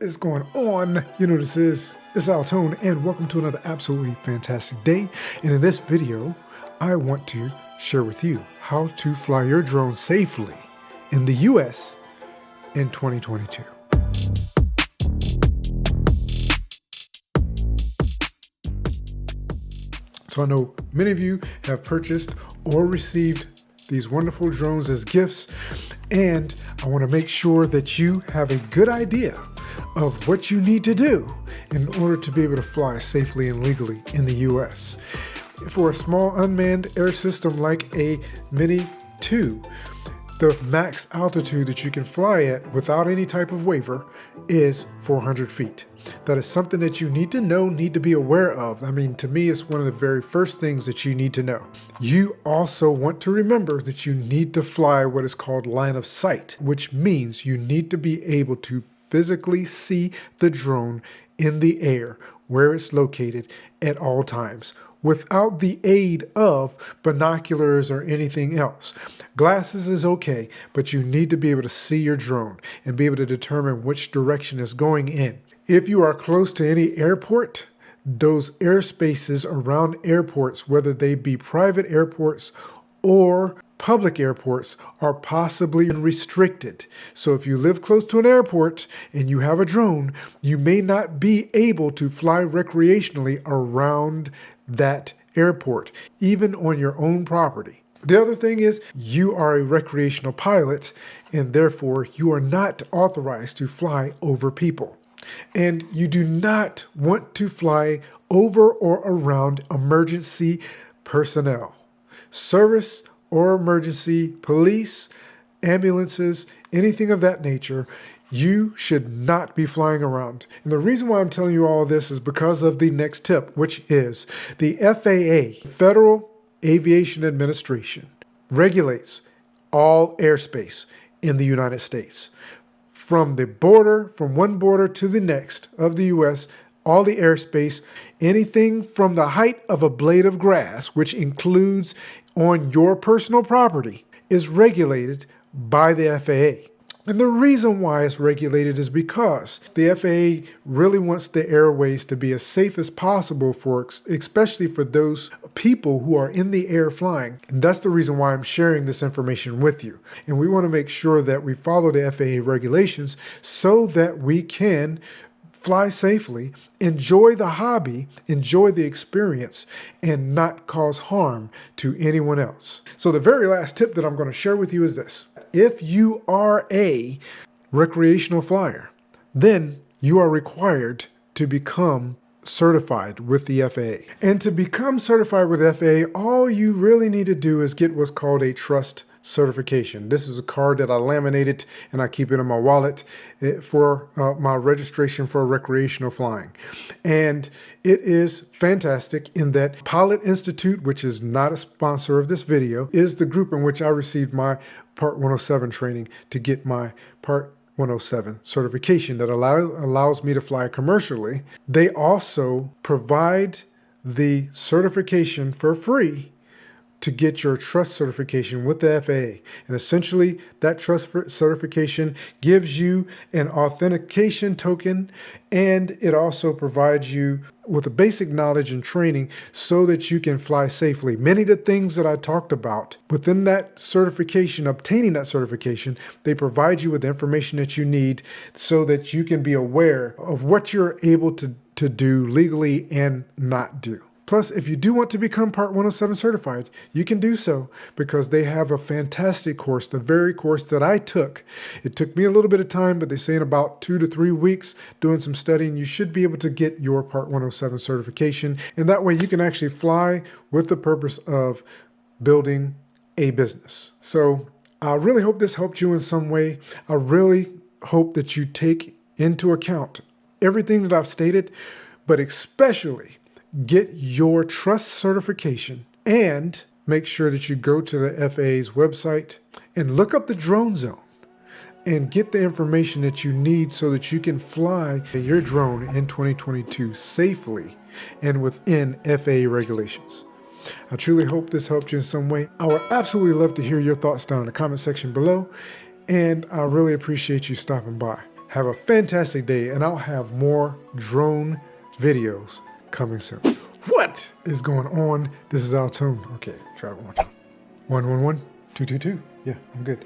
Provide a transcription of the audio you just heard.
is going on? You know this is. It's AlTone, and welcome to another absolutely fantastic day. And in this video, I want to share with you how to fly your drone safely in the US in 2022. So I know many of you have purchased or received these wonderful drones as gifts, and I want to make sure that you have a good idea of what you need to do in order to be able to fly safely and legally in the US. For a small unmanned air system like a Mini 2, the max altitude that you can fly at without any type of waiver is 400 feet. That is something that you need to know, need to be aware of. I mean, to me, it's one of the very first things that you need to know. You also want to remember that you need to fly what is called line of sight, which means you need to be able to physically see the drone in the air where it's located at all times, without the aid of binoculars or anything else. Glasses is okay, but you need to be able to see your drone and be able to determine which direction it's going in. If you are close to any airport, those airspaces around airports, whether they be private airports or public airports, are possibly restricted. So if you live close to an airport and you have a drone, you may not be able to fly recreationally around that airport, even on your own property. The other thing is you are a recreational pilot, and therefore you are not authorized to fly over people. And you do not want to fly over or around emergency personnel, service or emergency, police, ambulances, anything of that nature. You should not be flying around. And the reason why I'm telling you all this is because of the next tip, which is the FAA, Federal Aviation Administration, regulates all airspace in the United States. From the border, from one border to the next of the US, all the airspace, anything from the height of a blade of grass, which includes on your personal property, is regulated by the FAA. And the reason why it's regulated is because the FAA really wants the airways to be as safe as possible especially for those people who are in the air flying. And that's the reason why I'm sharing this information with you. And we want to make sure that we follow the FAA regulations so that we can fly safely, enjoy the hobby, enjoy the experience, and not cause harm to anyone else. So the very last tip that I'm going to share with you is this. If you are a recreational flyer, then you are required to become certified with the FAA. And to become certified with FAA, all you really need to do is get what's called a trust certification. This is a card that I laminated and I keep it in my wallet for my registration for recreational flying. And it is fantastic in that Pilot Institute, which is not a sponsor of this video, is the group in which I received my Part 107 training to get my Part 107 certification that allows me to fly commercially. They also provide the certification for free to get your trust certification with the FAA. And essentially, that trust certification gives you an authentication token, and it also provides you with a basic knowledge and training so that you can fly safely. Many of the things that I talked about within that certification, obtaining that certification, they provide you with the information that you need so that you can be aware of what you're able to do legally and not do. Plus, if you do want to become Part 107 certified, you can do so because they have a fantastic course, the very course that I took. It took me a little bit of time, but they say in about 2 to 3 weeks doing some studying, you should be able to get your Part 107 certification. And that way you can actually fly with the purpose of building a business. So I really hope this helped you in some way. I really hope that you take into account everything that I've stated, but especially get your trust certification and make sure that you go to the FAA's website and look up the drone zone and get the information that you need so that you can fly your drone in 2022 safely and within FAA regulations. I truly hope this helped you in some way. I would absolutely love to hear your thoughts down in the comment section below, and I really appreciate you stopping by. Have a fantastic day, and I'll have more drone videos coming soon. What is going on? This is AlTone. Okay, try it one more time. 111 222. Yeah, I'm good.